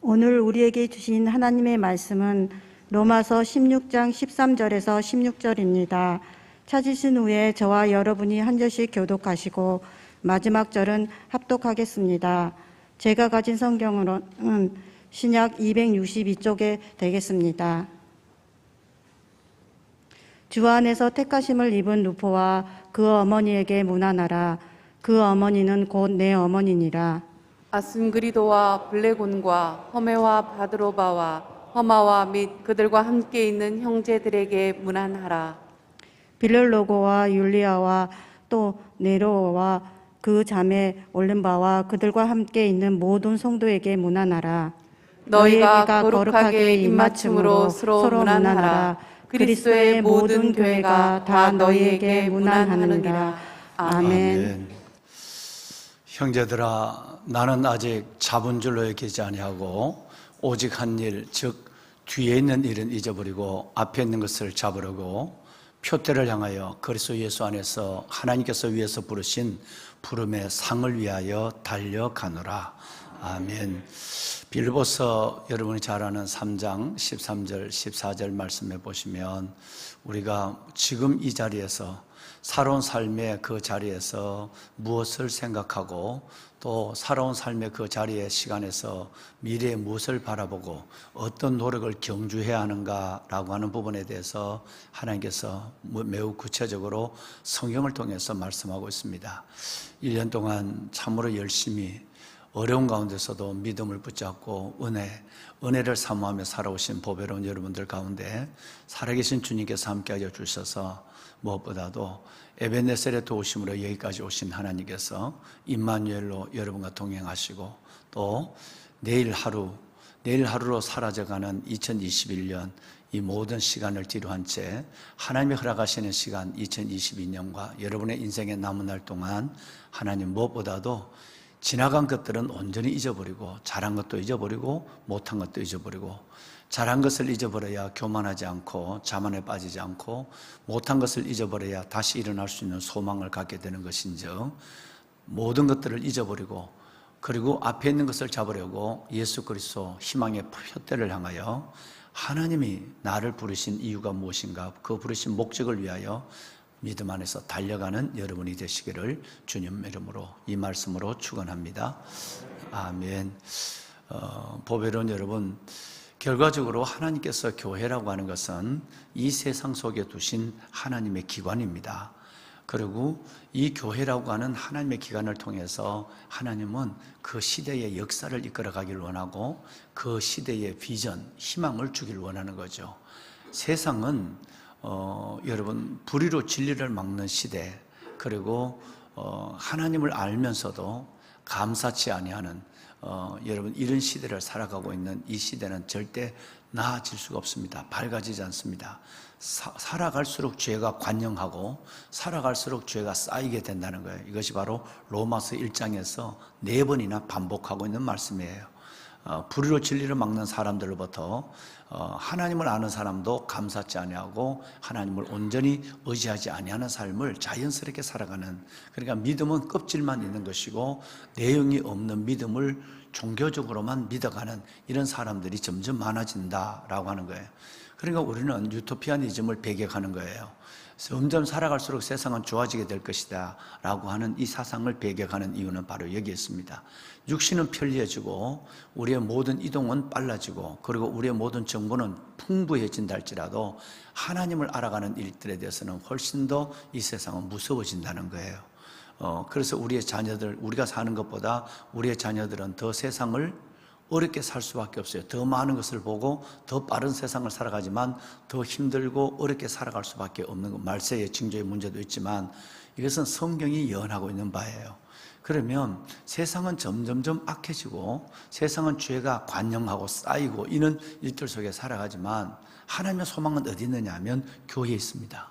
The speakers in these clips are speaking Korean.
오늘 우리에게 주신 하나님의 말씀은 로마서 16장 13절에서 16절입니다. 찾으신 후에 저와 여러분이 한 절씩 교독하시고 마지막 절은 합독하겠습니다. 제가 가진 성경으로는 신약 262쪽에 되겠습니다. 주 안에서 택하심을 입은 루포와 그 어머니에게 문안하라. 그 어머니는 곧 내 어머니니라. 아순그리도와 블레곤과 허메와 바드로바와 허마와 및 그들과 함께 있는 형제들에게 문안하라. 빌렐로고와 율리아와 또 네로와 그 자매 올림바와 그들과 함께 있는 모든 성도에게 문안하라. 너희가 거룩하게 입맞춤으로 서로 문안하라. 그리스도의 모든 교회가 다 너희에게 문안하느니라. 아멘. 형제들아, 나는 아직 잡은 줄로 여기지 아니하고 오직 한 일, 즉 뒤에 있는 일은 잊어버리고 앞에 있는 것을 잡으려고 표대를 향하여 그리스도 예수 안에서 하나님께서 위에서 부르신 부름의 상을 위하여 달려가노라. 아멘. 빌보서 여러분이 잘 아는 3장 13절 14절 말씀해 보시면 우리가 지금 이 자리에서 살아온 삶의 그 자리에서 무엇을 생각하고 또 살아온 삶의 그 자리의 시간에서 미래에 무엇을 바라보고 어떤 노력을 경주해야 하는가라고 하는 부분에 대해서 하나님께서 매우 구체적으로 성경을 통해서 말씀하고 있습니다. 1년 동안 참으로 열심히 어려운 가운데서도 믿음을 붙잡고 은혜를 사모하며 살아오신 보배로운 여러분들 가운데 살아계신 주님께서 함께하여 주셔서 무엇보다도 에베네셀의 도우심으로 여기까지 오신 하나님께서 임마누엘로 여러분과 동행하시고 또 내일 하루로 사라져가는 2021년 이 모든 시간을 뒤로 한 채 하나님이 허락하시는 시간 2022년과 여러분의 인생의 남은 날 동안 하나님 무엇보다도 지나간 것들은 온전히 잊어버리고 잘한 것도 잊어버리고 못한 것도 잊어버리고 잘한 것을 잊어버려야 교만하지 않고 자만에 빠지지 않고 못한 것을 잊어버려야 다시 일어날 수 있는 소망을 갖게 되는 것인즉 모든 것들을 잊어버리고 그리고 앞에 있는 것을 잡으려고 예수 그리스도 희망의 표대를 향하여 하나님이 나를 부르신 이유가 무엇인가 그 부르신 목적을 위하여 믿음 안에서 달려가는 여러분이 되시기를 주님 이름으로 이 말씀으로 축원합니다. 아멘. 보배로운 여러분, 결과적으로 하나님께서 교회라고 하는 것은 이 세상 속에 두신 하나님의 기관입니다. 그리고 이 교회라고 하는 하나님의 기관을 통해서 하나님은 그 시대의 역사를 이끌어가길 원하고 그 시대의 비전, 희망을 주길 원하는 거죠. 세상은 여러분 불의로 진리를 막는 시대 그리고 하나님을 알면서도 감사치 아니하는 여러분 이런 시대를 살아가고 있는 이 시대는 절대 나아질 수가 없습니다. 밝아지지 않습니다. 살아갈수록 죄가 관영하고 살아갈수록 죄가 쌓이게 된다는 거예요. 이것이 바로 로마서 1장에서 4번이나 반복하고 있는 말씀이에요. 불의로 진리를 막는 사람들로부터 하나님을 아는 사람도 감사치 아니하고 하나님을 온전히 의지하지 아니하는 삶을 자연스럽게 살아가는, 그러니까 믿음은 껍질만 있는 것이고 내용이 없는 믿음을 종교적으로만 믿어가는 이런 사람들이 점점 많아진다라고 하는 거예요. 그러니까 우리는 유토피아니즘을 배격하는 거예요. 점점 살아갈수록 세상은 좋아지게 될 것이다 라고 하는 이 사상을 배격하는 이유는 바로 여기에 있습니다. 육신은 편리해지고 우리의 모든 이동은 빨라지고 그리고 우리의 모든 정보는 풍부해진다 할지라도 하나님을 알아가는 일들에 대해서는 훨씬 더 이 세상은 무서워진다는 거예요. 그래서 우리의 자녀들, 우리가 사는 것보다 우리의 자녀들은 더 세상을 어렵게 살 수밖에 없어요. 더 많은 것을 보고 더 빠른 세상을 살아가지만 더 힘들고 어렵게 살아갈 수밖에 없는 것. 말세의 징조의 문제도 있지만 이것은 성경이 예언하고 있는 바예요. 그러면 세상은 점점점 악해지고 세상은 죄가 관영하고 쌓이고 이런 일들 속에 살아가지만 하나님의 소망은 어디 있느냐 하면 교회에 있습니다.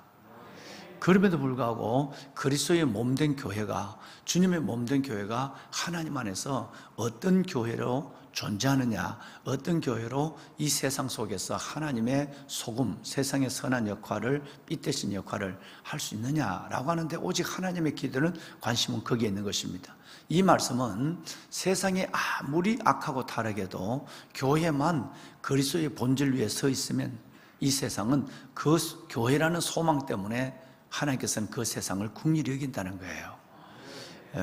그럼에도 불구하고 그리스도의 몸된 교회가, 주님의 몸된 교회가 하나님 안에서 어떤 교회로 존재하느냐, 어떤 교회로 이 세상 속에서 하나님의 소금, 세상의 선한 역할을, 빛 대신 역할을 할 수 있느냐라고 하는데, 오직 하나님의 기도는, 관심은 거기에 있는 것입니다. 이 말씀은 세상이 아무리 악하고 타락해도 교회만 그리스도의 본질 위에 서 있으면 이 세상은 그 교회라는 소망 때문에 하나님께서는 그 세상을 긍휼히 여긴다는 거예요.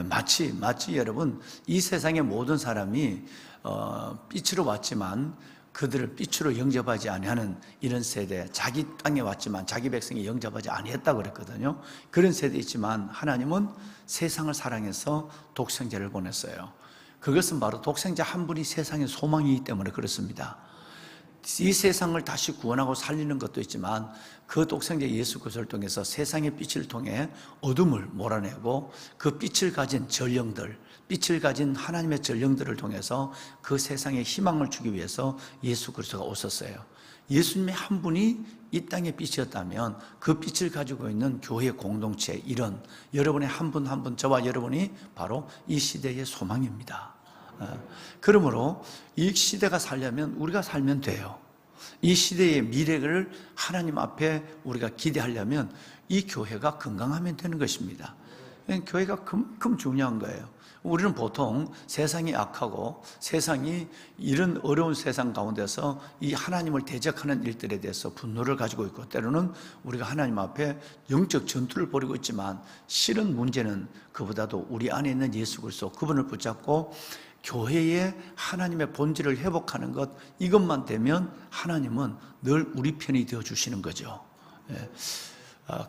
마치 여러분, 이 세상의 모든 사람이 빛으로 왔지만 그들을 빛으로 영접하지 아니하는 이런 세대, 자기 땅에 왔지만 자기 백성이 영접하지 아니했다고 그랬거든요. 그런 세대 있지만 하나님은 세상을 사랑해서 독생자를 보냈어요. 그것은 바로 독생자 한 분이 세상의 소망이기 때문에 그렇습니다. 이 세상을 다시 구원하고 살리는 것도 있지만 그 독생자 예수 그리스도를 통해서 세상의 빛을 통해 어둠을 몰아내고 그 빛을 가진 전령들, 빛을 가진 하나님의 전령들을 통해서 그 세상에 희망을 주기 위해서 예수 그리스도가 오셨어요. 예수님의 한 분이 이 땅의 빛이었다면 그 빛을 가지고 있는 교회 공동체, 이런 여러분의 한 분 한 분, 저와 여러분이 바로 이 시대의 소망입니다. 그러므로 이 시대가 살려면 우리가 살면 돼요. 이 시대의 미래를 하나님 앞에 우리가 기대하려면 이 교회가 건강하면 되는 것입니다. 교회가 그만큼 중요한 거예요. 우리는 보통 세상이 악하고 세상이 이런 어려운 세상 가운데서 이 하나님을 대적하는 일들에 대해서 분노를 가지고 있고, 때로는 우리가 하나님 앞에 영적 전투를 벌이고 있지만 실은 문제는 그보다도 우리 안에 있는 예수 그리스도, 그분을 붙잡고 교회의 하나님의 본질을 회복하는 것, 이것만 되면 하나님은 늘 우리 편이 되어 주시는 거죠.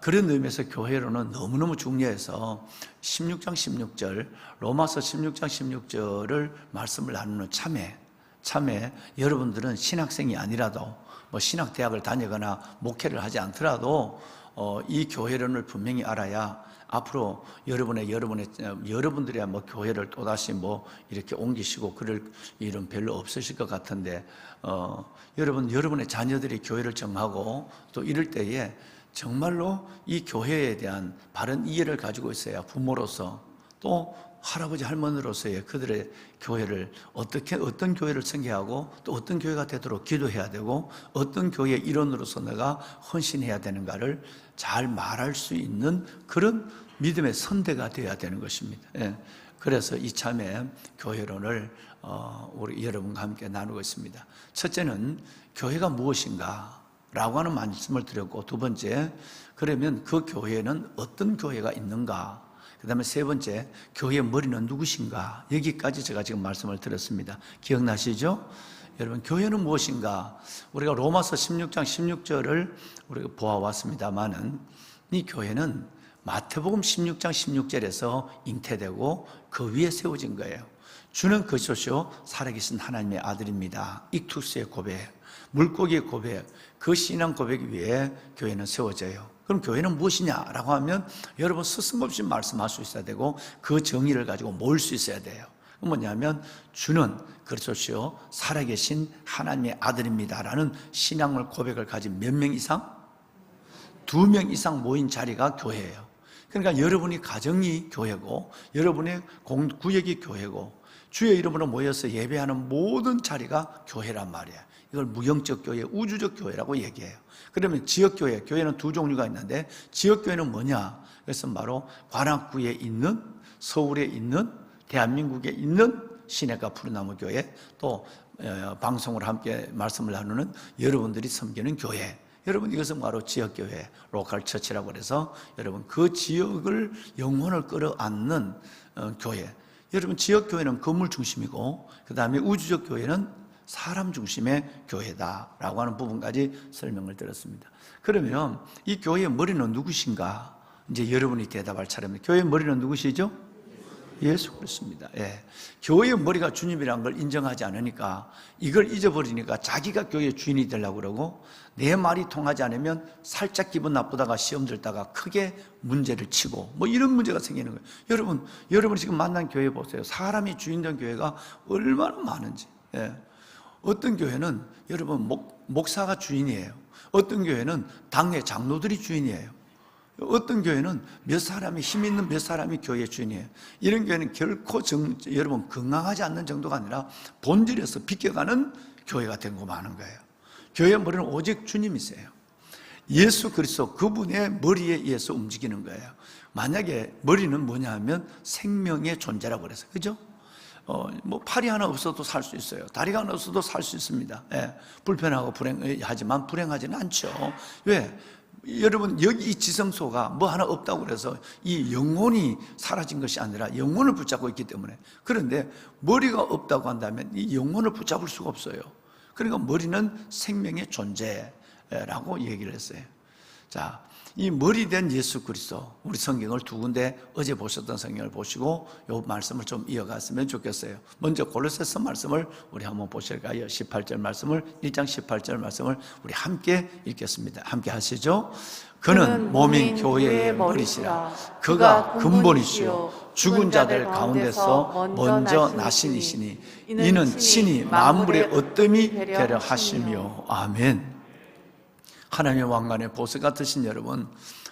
그런 의미에서 교회로는 너무너무 중요해서 16장 16절, 로마서 16장 16절을 말씀을 나누는 참에 여러분들은 신학생이 아니라도 뭐 신학대학을 다니거나 목회를 하지 않더라도 이 교회론을 분명히 알아야 앞으로 여러분들이야 뭐 교회를 또다시 뭐 이렇게 옮기시고 그럴 일은 별로 없으실 것 같은데, 여러분의 자녀들이 교회를 정하고 또 이럴 때에 정말로 이 교회에 대한 바른 이해를 가지고 있어야 부모로서, 또 할아버지 할머니로서의 그들의 교회를 어떤 교회를 선교하고 또 어떤 교회가 되도록 기도해야 되고 어떤 교회의 일원으로서 내가 헌신해야 되는가를 잘 말할 수 있는 그런 믿음의 선대가 되어야 되는 것입니다. 그래서 이참에 교회론을 우리 여러분과 함께 나누고 있습니다. 첫째는 교회가 무엇인가 라고 하는 말씀을 드렸고, 두 번째, 그러면 그 교회는 어떤 교회가 있는가, 그 다음에 세 번째, 교회의 머리는 누구신가, 여기까지 제가 지금 말씀을 드렸습니다. 기억나시죠? 여러분, 교회는 무엇인가? 우리가 로마서 16장 16절을 우리가 보아왔습니다만은 이 교회는 마태복음 16장 16절에서 잉태되고 그 위에 세워진 거예요. 주는 그리스도시요 살아계신 하나님의 아들입니다. 익투스의 고백, 물고기의 고백, 그 신앙 고백 위에 교회는 세워져요. 그럼 교회는 무엇이냐라고 하면 여러분 스승없이 말씀할 수 있어야 되고 그 정의를 가지고 모을 수 있어야 돼요. 뭐냐면 주는 그리스도시요 살아계신 하나님의 아들입니다라는 신앙을 고백을 가진 몇 명 이상? 2명 이상 모인 자리가 교회예요. 그러니까 여러분이 가정이 교회고 여러분의 구역이 교회고 주의 이름으로 모여서 예배하는 모든 자리가 교회란 말이에요. 이걸 무형적 교회, 우주적 교회라고 얘기해요. 그러면 지역교회, 교회는 두 종류가 있는데 지역교회는 뭐냐? 그것은 바로 관악구에 있는, 서울에 있는, 대한민국에 있는 시내가 푸르나무 교회, 또 방송으로 함께 말씀을 나누는 여러분들이 섬기는 교회, 여러분 이것은 바로 지역교회, 로컬 처치라고 그래서 여러분 그 지역을 영혼을 끌어안는 교회. 여러분 지역교회는 건물 중심이고 그 다음에 우주적 교회는 사람 중심의 교회다라고 하는 부분까지 설명을 드렸습니다. 그러면 이 교회의 머리는 누구신가? 이제 여러분이 대답할 차례입니다. 교회의 머리는 누구시죠? 예수 그리스도입니다. 교회의 머리가 주님이라는 걸 인정하지 않으니까, 이걸 잊어버리니까 자기가 교회의 주인이 되려고 그러고, 내 말이 통하지 않으면 살짝 기분 나쁘다가 시험 들다가 크게 문제를 치고 뭐 이런 문제가 생기는 거예요. 여러분이 지금 만난 교회 보세요. 사람이 주인된 교회가 얼마나 많은지. 어떤 교회는 여러분 목사가 주인이에요. 어떤 교회는 당회 장로들이 주인이에요. 어떤 교회는 몇 사람이 힘 있는 몇 사람이 교회 주인이에요. 이런 교회는 결코 여러분 건강하지 않는 정도가 아니라 본질에서 비껴가는 교회가 된 거 많은 거예요. 교회의 머리는 오직 주님이세요. 예수 그리스도 그분의 머리에 의해서 움직이는 거예요. 만약에 머리는 뭐냐 하면 생명의 존재라고 그래서, 그죠? 뭐 팔이 하나 없어도 살 수 있어요. 다리가 하나 없어도 살 수 있습니다. 예, 불편하고 불행하지만 불행하지는 않죠. 왜? 여러분 여기 이 지성소가 뭐 하나 없다고 그래서 이 영혼이 사라진 것이 아니라 영혼을 붙잡고 있기 때문에. 그런데 머리가 없다고 한다면 이 영혼을 붙잡을 수가 없어요. 그러니까 머리는 생명의 존재라고 얘기를 했어요. 자, 이 머리 된 예수 그리스도, 우리 성경을 두 군데 어제 보셨던 성경을 보시고 이 말씀을 좀 이어갔으면 좋겠어요. 먼저 골로새서 말씀을 우리 한번 보실까요? 18절 말씀을, 1장 18절 말씀을 우리 함께 읽겠습니다. 함께 하시죠. 그는 몸인 교회의 머리시라. 그가 근본이시요 죽은 자들 가운데서 먼저 나신 이시니 이는 친히 만물의 어뜸이 되려 하시며. 아멘. 하나님의 왕관의 보석 같으신 여러분,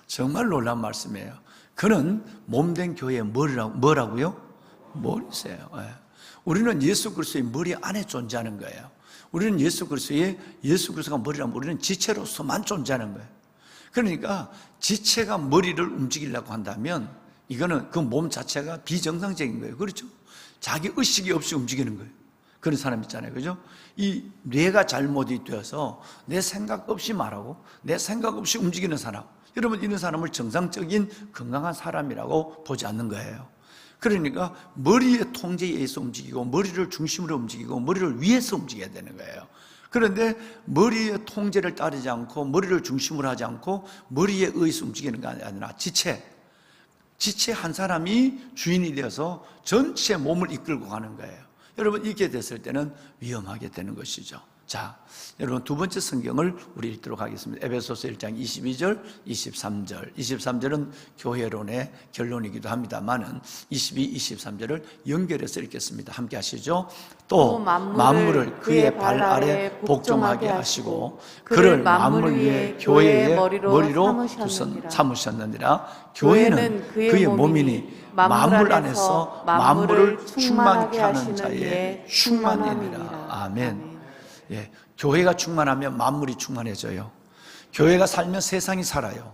정말 놀라운 말씀이에요. 그는 몸된 교회의 뭐라고요? 머리세요. 우리는 예수 그리스도의 머리 안에 존재하는 거예요. 우리는 예수 그리스도가 머리라면 우리는 지체로서만 존재하는 거예요. 그러니까 지체가 머리를 움직이려고 한다면 이거는 그 몸 자체가 비정상적인 거예요. 그렇죠? 자기 의식이 없이 움직이는 거예요. 그런 사람 있잖아요. 그죠? 이 뇌가 잘못이 되어서 내 생각 없이 말하고 내 생각 없이 움직이는 사람, 여러분 이런 사람을 정상적인 건강한 사람이라고 보지 않는 거예요. 그러니까 머리의 통제에 의해서 움직이고 머리를 중심으로 움직이고 머리를 위해서 움직여야 되는 거예요. 그런데 머리의 통제를 따르지 않고 머리를 중심으로 하지 않고 머리에 의해서 움직이는 게 아니라 지체 한 사람이 주인이 되어서 전체 몸을 이끌고 가는 거예요. 여러분 이렇게 됐을 때는 위험하게 되는 것이죠. 자, 여러분 두 번째 성경을 우리 읽도록 하겠습니다. 에베소서 1장 22절, 23절. 23절은 교회론의 결론이기도 합니다만은 22, 23절을 연결해서 읽겠습니다. 함께 하시죠. 또 만물을 그의 발 아래 복종하게 하시고 그를 만물 위에 교회의 머리로 삼으셨느니라. 교회는 그의 몸이니 만물 안에서 만물을 충만케 하는 자의 충만이니라. 아멘. 예, 교회가 충만하면 만물이 충만해져요. 교회가 살면 세상이 살아요.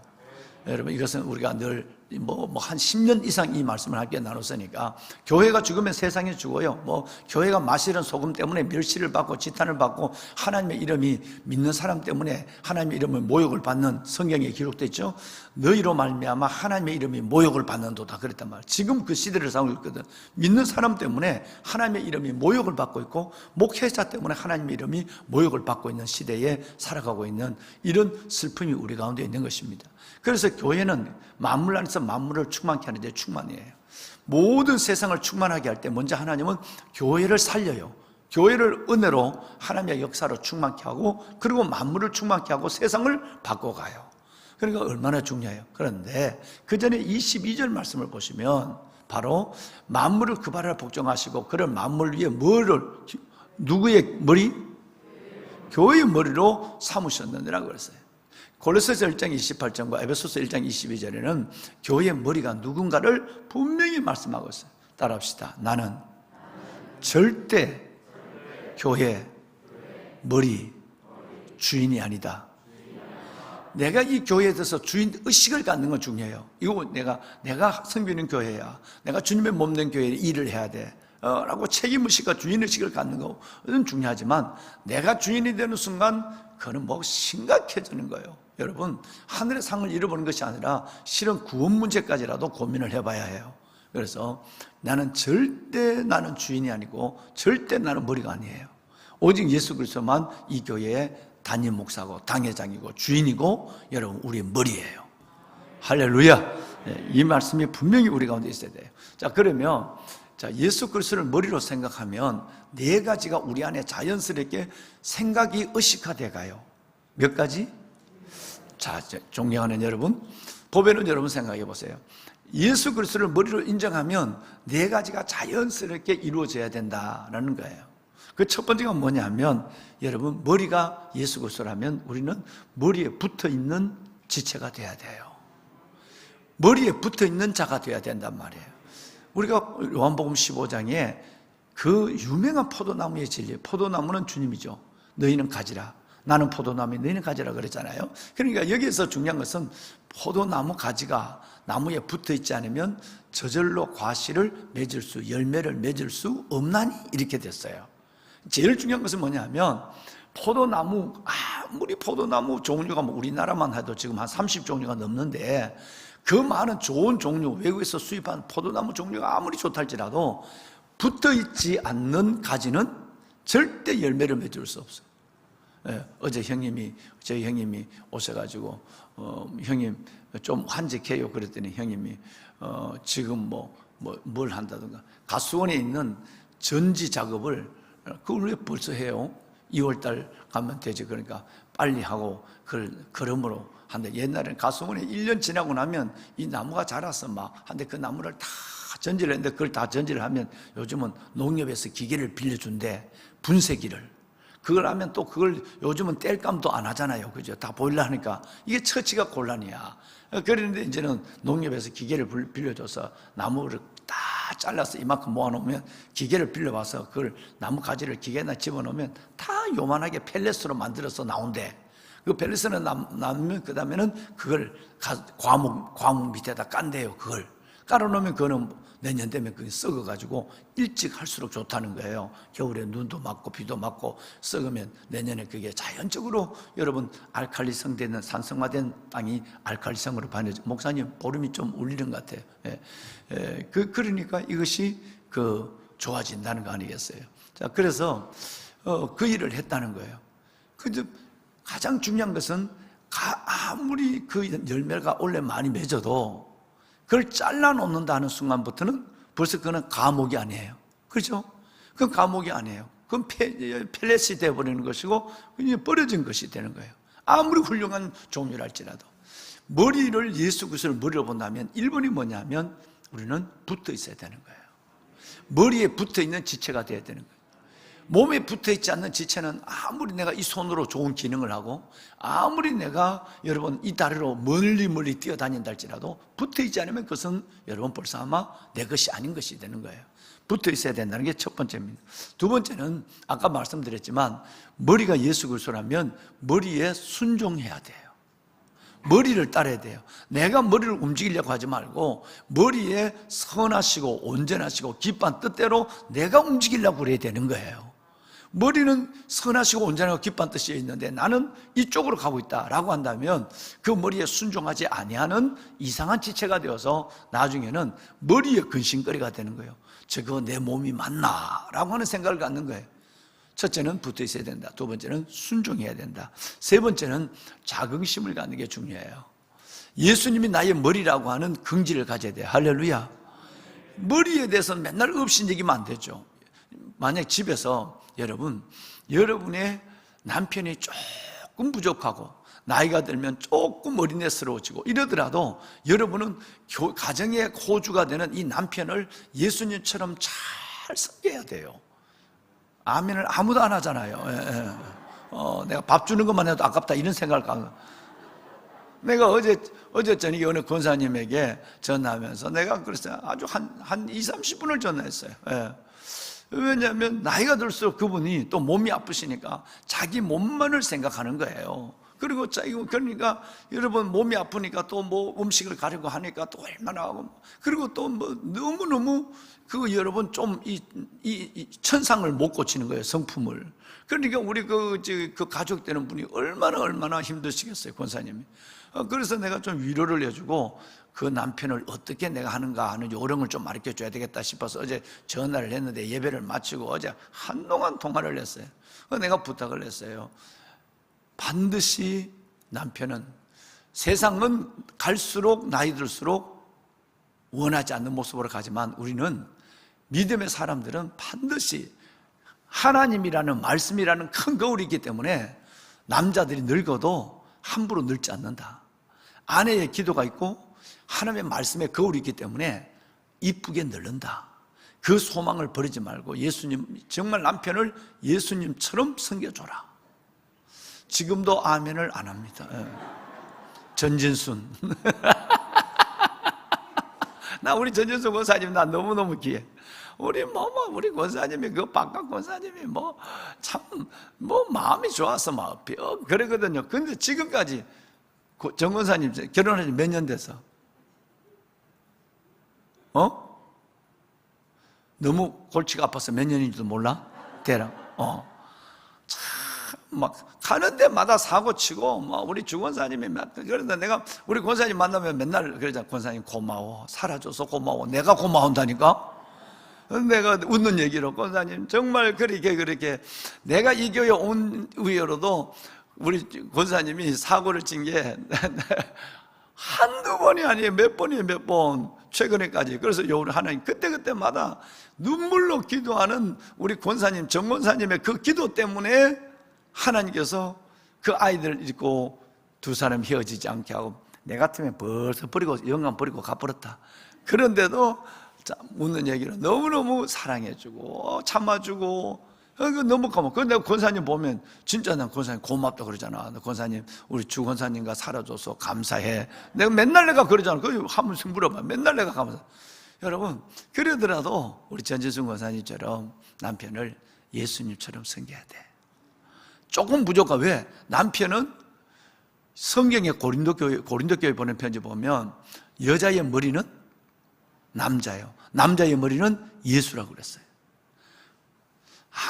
여러분 이것은 우리가 늘 한 10년 이상 이 말씀을 함께 나눴으니까 교회가 죽으면 세상이 죽어요. 교회가 마시는 소금 때문에 멸시를 받고 지탄을 받고 하나님의 이름이 믿는 사람 때문에 하나님의 이름을 모욕을 받는 성경에 기록되어 있죠. 너희로 말미암아 하나님의 이름이 모욕을 받는도다 그랬단 말이에요. 지금 그 시대를 살고 있거든. 믿는 사람 때문에 하나님의 이름이 모욕을 받고 있고 목회자 때문에 하나님의 이름이 모욕을 받고 있는 시대에 살아가고 있는 이런 슬픔이 우리 가운데 있는 것입니다. 그래서 교회는 만물 안에서 만물을 충만케 하는 데 충만이에요. 모든 세상을 충만하게 할 때 먼저 하나님은 교회를 살려요. 교회를 은혜로 하나님의 역사로 충만케 하고 그리고 만물을 충만케 하고 세상을 바꿔가요. 그러니까 얼마나 중요해요. 그런데 그 전에 22절 말씀을 보시면 바로 만물을 그 발 아래 복종하시고 그를 만물 위에 누구의 머리? 교회의 머리로 삼으셨느니라고 그랬어요. 골로새서 1장 28절과 에베소서 1장 22절에는 교회의 머리가 누군가를 분명히 말씀하고 있어요. 따라합시다. 나는 절대 교회 머리 주인이 아니다. 내가 이 교회에 대해서 주인 의식을 갖는 건 중요해요. 이거 내가 섬기는 교회야. 내가 주님의 몸된 교회에 일을 해야 돼. 라고 책임의식과 주인의식을 갖는 것은 중요하지만 내가 주인이 되는 순간 그는 심각해지는 거예요. 여러분 하늘의 상을 잃어버리는 것이 아니라 실은 구원 문제까지라도 고민을 해봐야 해요. 그래서 나는 주인이 아니고 절대 나는 머리가 아니에요. 오직 예수 그리스도만 이 교회의 담임 목사고 당회장이고 주인이고 여러분 우리의 머리예요. 할렐루야. 이 말씀이 분명히 우리 가운데 있어야 돼요. 자, 그러면 예수 그리스도를 머리로 생각하면 네 가지가 우리 안에 자연스럽게 생각이 의식화돼 가요. 몇 가지? 자, 존경하는 여러분, 보배는 여러분 생각해 보세요. 예수 그리스도를 머리로 인정하면 네 가지가 자연스럽게 이루어져야 된다라는 거예요. 그 첫 번째가 뭐냐면 여러분 머리가 예수 그리스도라면 우리는 머리에 붙어 있는 지체가 돼야 돼요. 머리에 붙어있는 자가 되어야 된단 말이에요. 우리가 요한복음 15장에 그 유명한 포도나무의 진리, 포도나무는 주님이죠. 너희는 가지라, 나는 포도나무, 너희는 가지라 그랬잖아요. 그러니까 여기에서 중요한 것은 포도나무 가지가 나무에 붙어있지 않으면 저절로 과실을 맺을 수, 열매를 맺을 수 없나니 이렇게 됐어요. 제일 중요한 것은 뭐냐면 포도나무, 아무리 포도나무 종류가 뭐 우리나라만 해도 지금 한 30종류가 넘는데 그 많은 좋은 종류, 외국에서 수입한 포도나무 종류가 아무리 좋다 할지라도 붙어있지 않는 가지는 절대 열매를 맺을 수 없어요. 예, 어제 저희 형님이 오셔가지고 형님 좀 한직해요 그랬더니 형님이 지금 뭘 한다든가 가수원에 있는 전지 작업을 그걸 왜 벌써 해요? 2월달 가면 되지. 그러니까 빨리 하고 그걸 걸음으로 한데, 옛날에는 가수원에 1년 지나고 나면 이 나무가 자라서 막 한데 그 나무를 다 전지를 했는데 그걸 다 전지를 하면 요즘은 농협에서 기계를 빌려준대, 분쇄기를. 그걸 하면 또 그걸 요즘은 뗄감도 안 하잖아요. 그죠? 다 보일러 하니까 이게 처치가 곤란이야. 그런데 이제는 농협에서 기계를 빌려줘서 나무를 다 잘라서 이만큼 모아놓으면 기계를 빌려와서 그걸 나무 가지를 기계에다 집어넣으면 다 요만하게 펠렛으로 만들어서 나온대. 그 펠렛으로 남으면 그 다음에는 그걸 과목 밑에다 깐대요. 그걸 깔아놓으면 그거는 내년 되면 그게 썩어가지고 일찍 할수록 좋다는 거예요. 겨울에 눈도 맞고 비도 맞고 썩으면 내년에 그게 자연적으로 여러분 알칼리성 되는 산성화된 땅이 알칼리성으로 변해져. 목사님 보름이 좀 울리는 것 같아요. 그러니까 이것이 좋아진다는 거 아니겠어요? 자, 그래서 그 일을 했다는 거예요. 근데 가장 중요한 것은 아무리 그 열매가 원래 많이 맺어도 그걸 잘라놓는다는 순간부터는 벌써 그건 과목이 아니에요. 그렇죠? 그건 과목이 아니에요. 그건 펠렛이 되어버리는 것이고 그냥 버려진 것이 되는 거예요. 아무리 훌륭한 종류랄지라도. 머리를, 예수 그리스도를 머리로 본다면 1번이 뭐냐면 우리는 붙어 있어야 되는 거예요. 머리에 붙어 있는 지체가 되어야 되는 거예요. 몸에 붙어있지 않는 지체는 아무리 내가 이 손으로 좋은 기능을 하고 아무리 내가 여러분 이 다리로 멀리 뛰어다닌다 할지라도 붙어있지 않으면 그것은 여러분 벌써 아마 내 것이 아닌 것이 되는 거예요. 붙어있어야 된다는 게 첫 번째입니다. 두 번째는 아까 말씀드렸지만 머리가 예수 그리스도라면 머리에 순종해야 돼요. 머리를 따라야 돼요. 내가 머리를 움직이려고 하지 말고 머리에 선하시고 온전하시고 기뻐한 뜻대로 내가 움직이려고 그래야 되는 거예요. 머리는 선하시고 온전하고 기뻐한 뜻이 있는데 나는 이쪽으로 가고 있다라고 한다면 그 머리에 순종하지 아니하는 이상한 지체가 되어서 나중에는 머리에 근심거리가 되는 거예요. 저거 내 몸이 맞나? 라고 하는 생각을 갖는 거예요. 첫째는 붙어 있어야 된다. 두 번째는 순종해야 된다. 세 번째는 자긍심을 갖는 게 중요해요. 예수님이 나의 머리라고 하는 긍지를 가져야 돼요. 할렐루야. 머리에 대해서는 맨날 업신여기면 안 되죠. 만약 집에서 여러분의 남편이 조금 부족하고 나이가 들면 조금 어린애스러워지고 이러더라도 여러분은 가정의 호주가 되는 이 남편을 예수님처럼 잘 섬겨야 돼요. 아멘을 아무도 안 하잖아요. 내가 밥 주는 것만 해도 아깝다 이런 생각을 하고. 내가 어제 저녁에 어느 권사님에게 전화하면서 내가 그랬어요. 아주 한 20-30분을 전화했어요. 왜냐하면 나이가 들수록 그분이 또 몸이 아프시니까 자기 몸만을 생각하는 거예요. 그리고 그러니까 여러분 몸이 아프니까 또 음식을 가려고 하니까 또 얼마나 하고 그리고 또 너무너무 여러분 좀 이 천상을 못 고치는 거예요, 성품을. 그러니까 우리 그 가족 되는 분이 얼마나 힘드시겠어요, 권사님이. 그래서 내가 좀 위로를 해주고 그 남편을 어떻게 내가 하는가 하는 요령을 좀 가르쳐 줘야 되겠다 싶어서 어제 전화를 했는데 예배를 마치고 어제 한동안 통화를 했어요. 내가 부탁을 했어요. 반드시 남편은 세상은 갈수록 나이 들수록 원하지 않는 모습으로 가지만 우리는 믿음의 사람들은 반드시 하나님이라는 말씀이라는 큰 거울이 있기 때문에 남자들이 늙어도 함부로 늙지 않는다. 아내의 기도가 있고 하나님의 말씀에 거울이 있기 때문에 이쁘게 늙는다. 그 소망을 버리지 말고 예수님, 정말 남편을 예수님처럼 섬겨줘라. 지금도 아멘을 안 합니다. 전진순 나 우리 전진수 권사님 나 너무너무 귀해. 우리 권사님이 그 박각 권사님이 참 마음이 좋아서 막 그러거든요. 근데 지금까지 정 권사님 결혼한 지 몇 년 됐어? 너무 골치가 아파서 몇 년인지도 몰라? 대략. 막 가는 데마다 사고 치고 우리 주 권사님이 그런데 내가 우리 권사님 만나면 맨날 그러잖아. 권사님 고마워, 살아줘서 고마워. 내가 고마운다니까. 내가 웃는 얘기로 권사님 정말 그렇게 내가 이 교회 온 이후로도 우리 권사님이 사고를 친 게 한두 번이 아니에요. 몇 번이에요, 몇 번. 최근에까지. 그래서 요 하나님 그때마다 눈물로 기도하는 우리 권사님, 정 권사님의 그 기도 때문에 하나님께서 그 아이들을 잃고 두 사람 헤어지지 않게 하고, 내 같으면 벌써 버리고 영감 버리고 가버렸다. 그런데도 묻는 얘기를 너무너무 사랑해주고 참아주고 너무 고마워. 근데 내가 권사님 보면 진짜 난 권사님 고맙다 그러잖아. 권사님 우리 주 권사님과 살아줘서 감사해. 내가 맨날 내가 그러잖아. 그 한 번씩 물어봐. 맨날 내가 감사. 여러분 그러더라도 우리 전진순 권사님처럼 남편을 예수님처럼 섬겨야 돼. 조금 부족하. 왜? 남편은 성경에 고린도 교회 보낸 편지 보면 여자의 머리는 남자예요. 남자의 머리는 예수라고 그랬어요.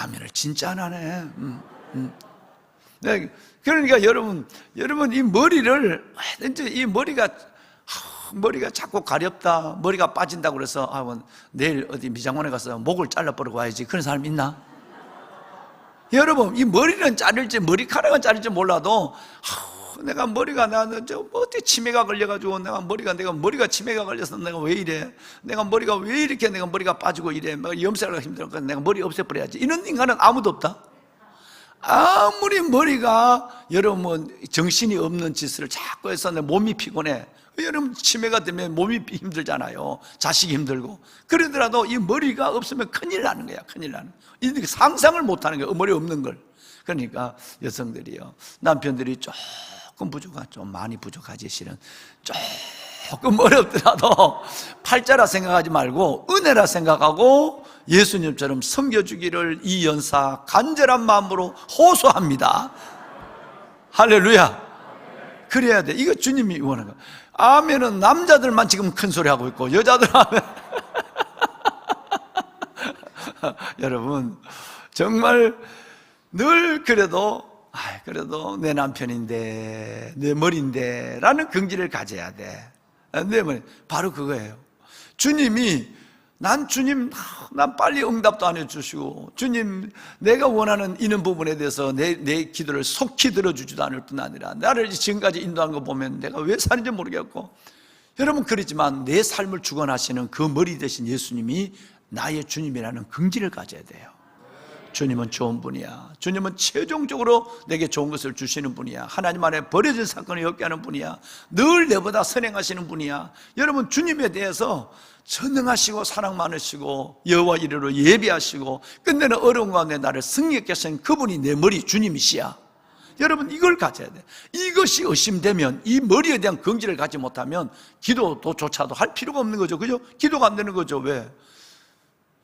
아멘을 진짜 안 하네. 네, 그러니까 여러분 이 머리를 이 머리가 자꾸 가렵다, 머리가 빠진다고 그래서 내일 어디 미장원에 가서 목을 잘라버리고 와야지. 그런 사람 있나? 여러분 이 머리는 자를지 머리카락은 자를지 몰라도 내가 머리가 어떻게 치매가 걸려가지고 내가 머리가 치매가 걸려서 내가 왜 이래? 내가 머리가 왜 이렇게 내가 머리가 빠지고 이래? 염색을 힘들어서 내가 머리 없애버려야지. 이런 인간은 아무도 없다. 아무리 머리가 여러분 정신이 없는 짓을 자꾸 해서 내 몸이 피곤해. 여러분 치매가 되면 몸이 힘들잖아요. 자식이 힘들고. 그러더라도 이 머리가 없으면 큰일 나는 거야. 큰일 나는 거야. 상상을 못하는 거야. 머리 없는 걸. 그러니까 여성들이요, 남편들이 조금 좀 많이 부족하지. 실은 조금 어렵더라도 팔자라 생각하지 말고 은혜라 생각하고 예수님처럼 섬겨주기를 이 연사 간절한 마음으로 호소합니다. 할렐루야. 그래야 돼. 이거 주님이 원하는 거야. 아멘은 남자들만 지금 큰 소리 하고 있고 여자들 하면 여러분 정말 늘 그래도 내 남편인데 내 머리인데 라는 긍지를 가져야 돼. 내 머리 바로 그거예요. 주님이 난 빨리 응답도 안 해주시고 주님 내가 원하는 이런 부분에 대해서 내 기도를 속히 들어주지도 않을 뿐 아니라 나를 지금까지 인도한 거 보면 내가 왜 사는지 모르겠고, 여러분 그렇지만 내 삶을 주관하시는 그 머리 대신 예수님이 나의 주님이라는 긍지를 가져야 돼요. 주님은 좋은 분이야. 주님은 최종적으로 내게 좋은 것을 주시는 분이야. 하나님 안에 버려진 사건을 엮게 하는 분이야. 늘 내보다 선행하시는 분이야. 여러분 주님에 대해서 전능하시고 사랑 많으시고 여호와 이르러 예비하시고 끝내는 어려운 가운데 나를 승리케 하신 그분이 내 머리 주님이시야. 여러분 이걸 가져야 돼. 이것이 의심되면, 이 머리에 대한 긍지를 갖지 못하면 기도조차도 할 필요가 없는 거죠. 그죠? 기도가 안 되는 거죠. 왜?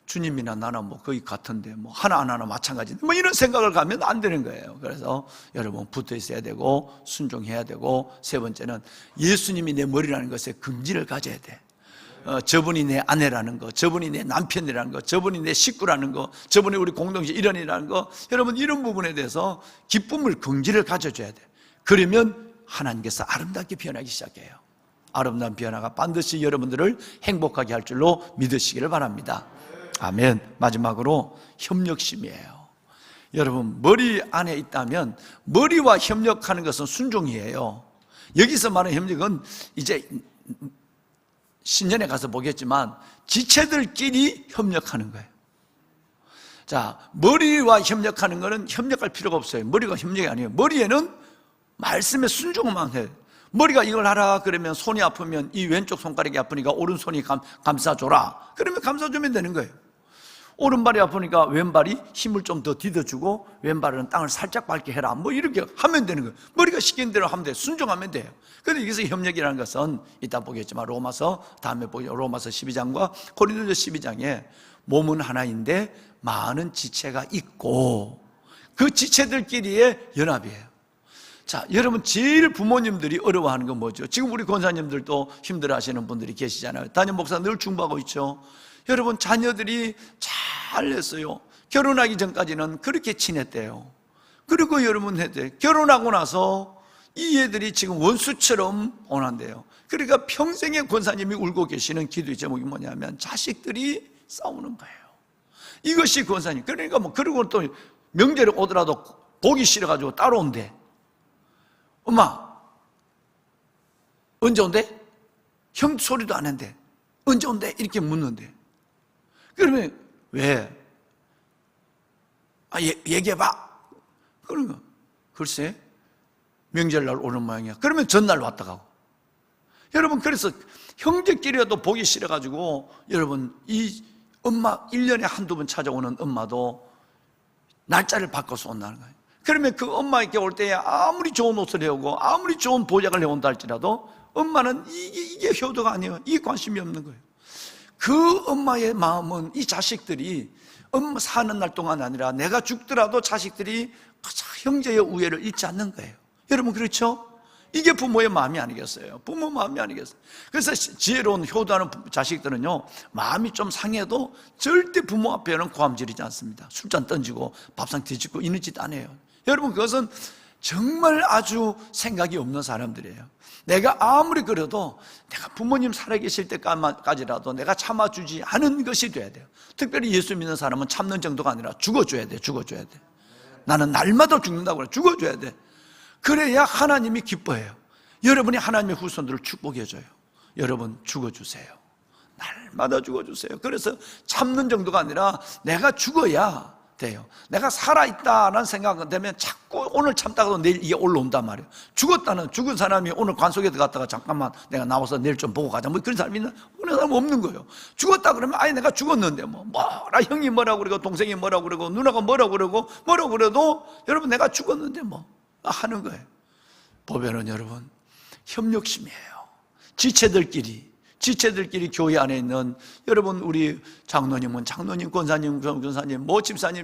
주님이나 나나 거의 같은데 하나하나 마찬가지 이런 생각을 가면 안 되는 거예요. 그래서 여러분 붙어 있어야 되고 순종해야 되고, 세 번째는 예수님이 내 머리라는 것에 긍지를 가져야 돼. 저분이 내 아내라는 거, 저분이 내 남편이라는 거, 저분이 내 식구라는 거, 저분이 우리 공동체 일원이라는 거, 여러분 이런 부분에 대해서 기쁨을, 긍지를 가져줘야 돼. 그러면 하나님께서 아름답게 변하기 시작해요. 아름다운 변화가 반드시 여러분들을 행복하게 할 줄로 믿으시기를 바랍니다. 아멘. 마지막으로 협력심이에요. 여러분 머리 안에 있다면 머리와 협력하는 것은 순종이에요. 여기서 말하는 협력은 이제 신년에 가서 보겠지만 지체들끼리 협력하는 거예요. 자, 머리와 협력하는 것은 협력할 필요가 없어요. 머리가 협력이 아니에요. 머리에는 말씀에 순종만 해요. 머리가 이걸 하라 그러면 손이 아프면 이 왼쪽 손가락이 아프니까 오른손이 감싸줘라. 그러면 감싸주면 되는 거예요. 오른발이 아프니까 왼발이 힘을 좀 더 디뎌주고 왼발은 땅을 살짝 밟게 해라. 뭐 이렇게 하면 되는 거예요. 머리가 시키는 대로 하면 돼요. 순종하면 돼요. 그런데 여기서 협력이라는 것은 이따 보겠지만 로마서 다음에 보겠죠. 로마서 12장과 고린도서 12장에 몸은 하나인데 많은 지체가 있고 그 지체들끼리의 연합이에요. 자, 여러분 제일 부모님들이 어려워하는 건 뭐죠? 지금 우리 권사님들도 힘들어하시는 분들이 계시잖아요. 담임 목사 늘 중보하고 있죠. 여러분 자녀들이 잘했어요. 결혼하기 전까지는 그렇게 친했대요. 그리고 여러분 결혼하고 나서 이 애들이 지금 원수처럼 원한대요. 그러니까 평생에 권사님이 울고 계시는 기도의 제목이 뭐냐면 자식들이 싸우는 거예요. 이것이 권사님. 그러니까 뭐 그리고 또 명절에 오더라도 보기 싫어가지고 따라온대. 엄마 언제 온대? 형 소리도 안 한대. 언제 온대? 이렇게 묻는데. 그러면 왜? 얘기해봐. 그런 거. 글쎄 명절날 오는 모양이야. 그러면 전날 왔다 가고. 여러분 그래서 형제끼리라도 보기 싫어가지고 여러분 이 엄마 1년에 한두 번 찾아오는 엄마도 날짜를 바꿔서 온다는 거예요. 그러면 그 엄마에게 올 때에 아무리 좋은 옷을 해오고 아무리 좋은 보약을 해온다 할지라도 엄마는 이게 효도가 아니에요. 이게 관심이 없는 거예요. 그 엄마의 마음은 이 자식들이 엄마 사는 날 동안 아니라 내가 죽더라도 자식들이 형제의 우애를 잊지 않는 거예요. 여러분 그렇죠? 이게 부모의 마음이 아니겠어요? 부모 마음이 아니겠어요? 그래서 지혜로운 효도하는 자식들은요 마음이 좀 상해도 절대 부모 앞에는 고함 지르지 않습니다. 술잔 던지고 밥상 뒤집고 이런 짓 안 해요. 여러분 그것은 정말 아주 생각이 없는 사람들이에요. 내가 아무리 그래도 내가 부모님 살아계실 때까지라도 내가 참아주지 않은 것이 돼야 돼요. 특별히 예수 믿는 사람은 참는 정도가 아니라 죽어줘야 돼. 죽어줘야 돼. 나는 날마다 죽는다고 그래. 죽어줘야 돼. 그래야 하나님이 기뻐해요. 여러분이 하나님의 후손들을 축복해줘요. 여러분 죽어주세요. 날마다 죽어주세요. 그래서 참는 정도가 아니라 내가 죽어야 돼요. 내가 살아있다는 생각은 되면 자꾸 오늘 참다가도 내일 이게 올라온단 말이에요. 죽은 사람이 오늘 관속에 들어갔다가 잠깐만 내가 나와서 내일 좀 보고 가자 뭐 그런 사람이 있나? 그런 사람 없는 거예요. 죽었다 그러면 아예 내가 죽었는데 뭐라 형이 뭐라고 그러고 동생이 뭐라고 그러고 누나가 뭐라고 그래도 여러분 내가 죽었는데 뭐 하는 거예요. 보면은 여러분 협력심이에요. 지체들끼리 교회 안에 있는 여러분 우리 장로님은 장로님, 권사님, 권사님,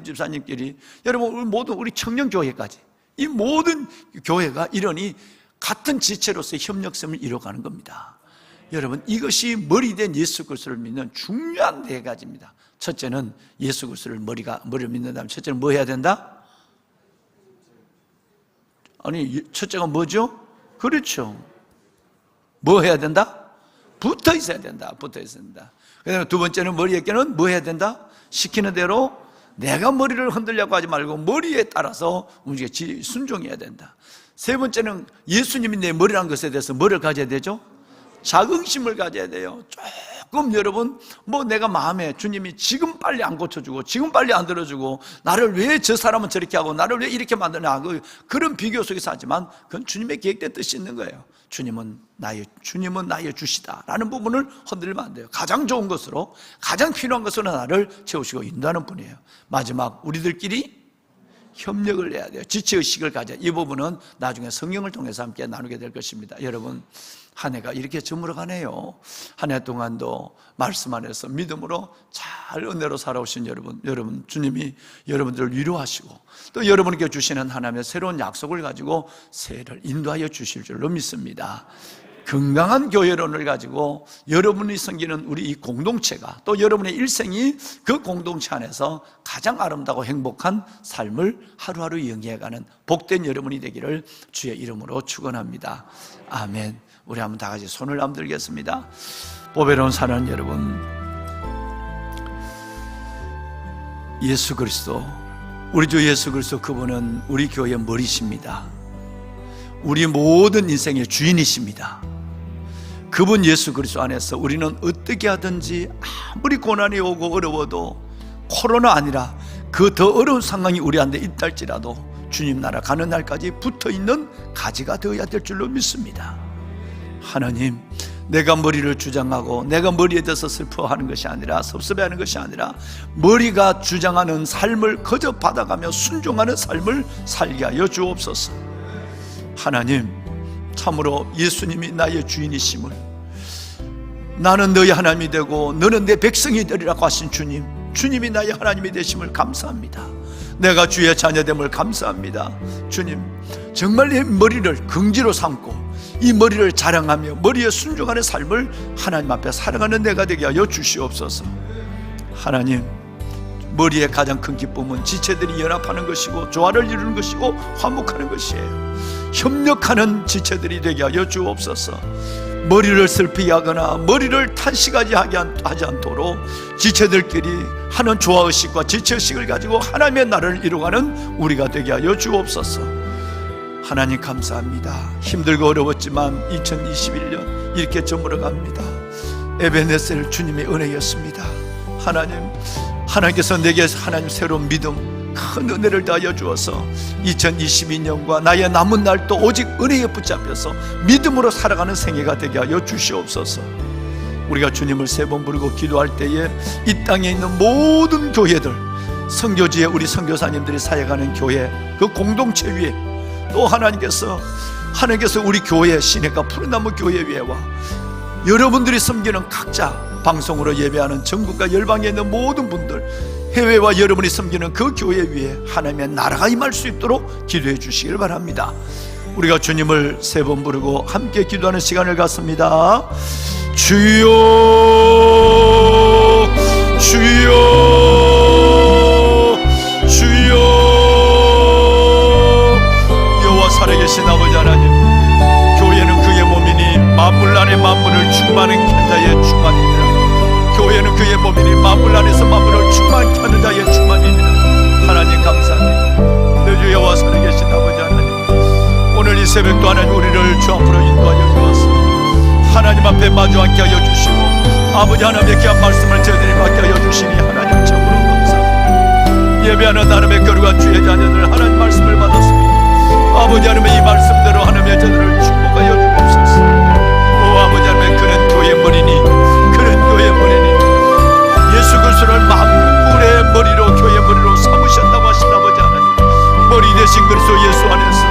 집사님끼리 여러분 모든 우리 청년교회까지 이 모든 교회가 이러니 같은 지체로서의 협력성을 이뤄가는 겁니다. 여러분 이것이 머리된 예수 그리스도를 믿는 중요한 네 가지입니다. 첫째는 예수 그리스도를 머리를 믿는다면 첫째는 뭐 해야 된다? 아니 첫째가 뭐죠? 그렇죠. 뭐 해야 된다? 붙어 있어야 된다. 붙어 있어야 된다. 그다음에 두 번째는 머리에게는 뭐 해야 된다? 시키는 대로 내가 머리를 흔들려고 하지 말고 머리에 따라서 순종해야 된다. 세 번째는 예수님이 내 머리라는 것에 대해서 뭐를 가져야 되죠? 자긍심을 가져야 돼요. 조금 여러분 내가 마음에 주님이 지금 빨리 안 고쳐주고 지금 빨리 안 들어주고 나를 왜 저 사람은 저렇게 하고 나를 왜 이렇게 만드냐 그런 비교 속에서 하지만 그건 주님의 계획된 뜻이 있는 거예요. 주님은 나의 주시다 라는 부분을 흔들면 안 돼요. 가장 좋은 것으로 가장 필요한 것으로 나를 채우시고 인도하는 분이에요. 마지막 우리들끼리 협력을 해야 돼요. 지체의식을 가져야 이 부분은 나중에 성경을 통해서 함께 나누게 될 것입니다. 여러분 한 해가 이렇게 저물어가네요. 한 해 동안도 말씀 안에서 믿음으로 잘 은혜로 살아오신 여러분 주님이 여러분들을 위로하시고 또 여러분에게 주시는 하나님의 새로운 약속을 가지고 새해를 인도하여 주실 줄로 믿습니다. 건강한 교회론을 가지고 여러분이 섬기는 우리 이 공동체가 또 여러분의 일생이 그 공동체 안에서 가장 아름다고 행복한 삶을 하루하루 영위해가는 복된 여러분이 되기를 주의 이름으로 축원합니다. 아멘. 우리 한번 다 같이 손을 한번 들겠습니다. 보배로운 사는 여러분, 예수 그리스도, 우리 주 예수 그리스도 그분은 우리 교회의 머리십니다. 우리 모든 인생의 주인이십니다. 그분 예수 그리스도 안에서 우리는 어떻게 하든지 아무리 고난이 오고 어려워도 코로나 아니라 그 더 어려운 상황이 우리한테 있다 할지라도 주님 나라 가는 날까지 붙어있는 가지가 되어야 될 줄로 믿습니다. 하나님, 내가 머리를 주장하고 내가 머리에 대해서 슬퍼하는 것이 아니라, 섭섭해하는 것이 아니라, 머리가 주장하는 삶을 거저 받아가며 순종하는 삶을 살게 하여 주옵소서. 하나님, 참으로 예수님이 나의 주인이심을, 나는 너의 하나님이 되고 너는 내 백성이 되리라고 하신 주님, 주님이 나의 하나님이 되심을 감사합니다. 내가 주의 자녀됨을 감사합니다. 주님, 정말 내 머리를 긍지로 삼고 이 머리를 자랑하며 머리에 순종하는 삶을 하나님 앞에 살아가는 내가 되게 하여 주시옵소서. 하나님, 머리의 가장 큰 기쁨은 지체들이 연합하는 것이고 조화를 이루는 것이고 화목하는 것이에요. 협력하는 지체들이 되게 하여 주옵소서. 머리를 슬피게 하거나 머리를 탄식하지 하지 않도록 지체들끼리 하는 조화의식과 지체의식을 가지고 하나님의 나라를 이루어가는 우리가 되게 하여 주옵소서. 하나님 감사합니다. 힘들고 어려웠지만 2021년 이렇게 저물어갑니다. 에베네셀 주님의 은혜였습니다. 하나님께서 내게 하나님 새로운 믿음, 큰 은혜를 다하여 주어서 2022년과 나의 남은 날도 오직 은혜에 붙잡혀서 믿음으로 살아가는 생애가 되게 하여 주시옵소서. 우리가 주님을 세 번 부르고 기도할 때에 이 땅에 있는 모든 교회들, 선교지에 우리 선교사님들이 사역하는 교회, 그 공동체 위에 또 하나님께서 우리 교회, 시내가 푸른나무 교회 위에와 여러분들이 섬기는 각자 방송으로 예배하는 전국과 열방에 있는 모든 분들, 해외와 여러분이 섬기는 그 교회 위에 하나님의 나라가 임할 수 있도록 기도해 주시길 바랍니다. 우리가 주님을 세 번 부르고 함께 기도하는 시간을 갖습니다. 주여, 주여, 주여. 여호와 살아계신 아버지 하나님, 교회는 그의 몸이니 만물 안에 만물을 충만한 자의 충만이니라. 교회는 그의 몸이니 만물 안에서 만물을 충만케 하는 자의 충만이니라. 하나님 감사합니다. 내 주 여호와 살아계신 아버지 하나님, 오늘 이 새벽도 하나님 우리를 주 앞으로 인도하여 주옵소서. 하나님 앞에 마주 앉게 하여 주시고 아버지 하나님의 귀한 말씀을 저희들이 받게 하여 주시니 하나님 참으로 감사합니다. 예배하는 하나님의 거룩한 주의 자녀들, 하나님 말씀을 받았습니다. 아버지 하나님의 이 말씀대로 하나님의 저들을 축복하여 주옵소서. 오 아버지 하나님의 그는 교회 머리니, 그는 교회 머리니, 예수 그리스도를 만물의 머리로, 교회 머리로 삼으셨다고 하신 아버지 하나님, 머리 대신 그리스도 예수 안에서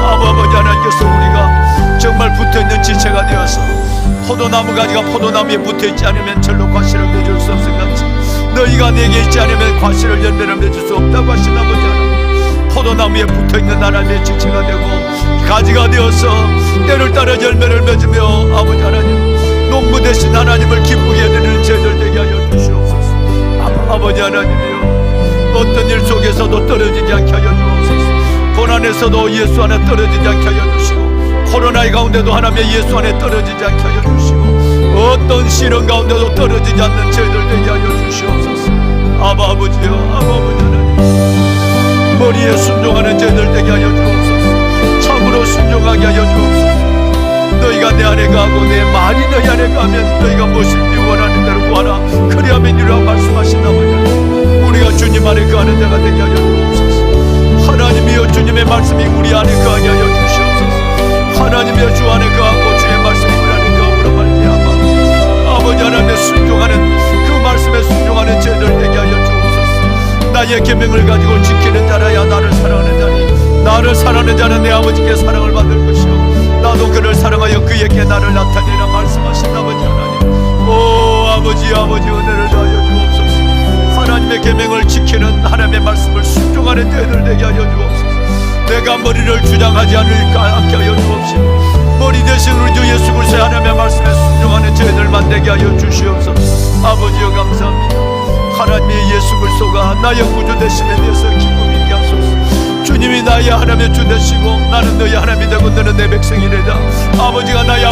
아버지 하나님께서 우리가 정말 붙어있는 지체가 되어서 포도나무 가지가 포도나무에 붙어있지 않으면 절로 과실을 맺을 수 없을 같이 너희가 내게 있지 않으면 과실을 열매를 맺을 수 없다고 하신 아버지 하나님, 포도나무에 붙어있는 하나님의 지체가 되고 가지가 되어서 때를 따라 열매를 맺으며 아버지 하나님, 농부 되신 하나님을 기쁘게 해드리는 저희들 되게 하여 주시옵소서. 아버지 하나님이여, 어떤 일 속에서도 떨어지지 않게 하여 주옵소서. 고난에서도 예수 안에 떨어지지 않게 하여 주시고, 코로나의 가운데도 하나님의 예수 안에 떨어지지 않게 하여 주시고, 어떤 시련 가운데도 떨어지지 않는 저희들 되게 하여 주시옵소서. 아버지여, 아버지 하나님, 머리에 순종하는 저희들 되게 하여 주옵소서. 참으로 순종하게 하여 주옵소서. 너희가 내 안에 가고 내 말이 너희 안에 가면 너희가 무엇인지 원하는 대로 구하라, 그리하면 이루라고 말씀하신 아버지 하나님, 우리가 주님 안에 거하는 자가 되게 하여 주옵소서. 하나님이여, 주님의 말씀이 우리 안에 거하게 하여 주시옵소서. 하나님이여, 주 안에 거하고 주의 말씀이 우리 안에 거함으로 말미암아 아버지 하나님의 순종하는 그 말씀에 순종하는 저희들 되게 하여 주옵소서. 나의 계명을 가지고 지키는 자라야 나를 사랑하는 자니, 나를 사랑하는 자는 내 아버지께 사랑을 받을 것이요 나도 그를 사랑하여 그에게 나를 나타내라 말씀하신 아버지 하나님, 오 아버지 은혜를 다하여 주옵소서. 하나님의 계명을 지키는 하나님의 말씀을 순종하는 저희들 되게 하여 주옵소서. 내가 머리를 주장하지 않을까 않게 하여 주옵시고, 머리 대신 우리 주 예수 그리스도의 하나님의 말씀에 순종하는 저희들만 되게 하여 주시옵소서. 아버지여 감사합니다. 하나님의 예수 그리스도가 나의 구주 되심에 대해서 기쁨이 있게 하소서. 주님이 나의 하나님의 주 되시고 나는 너의 하나님이 되고 너는 내 백성이래다. 아버지가 나의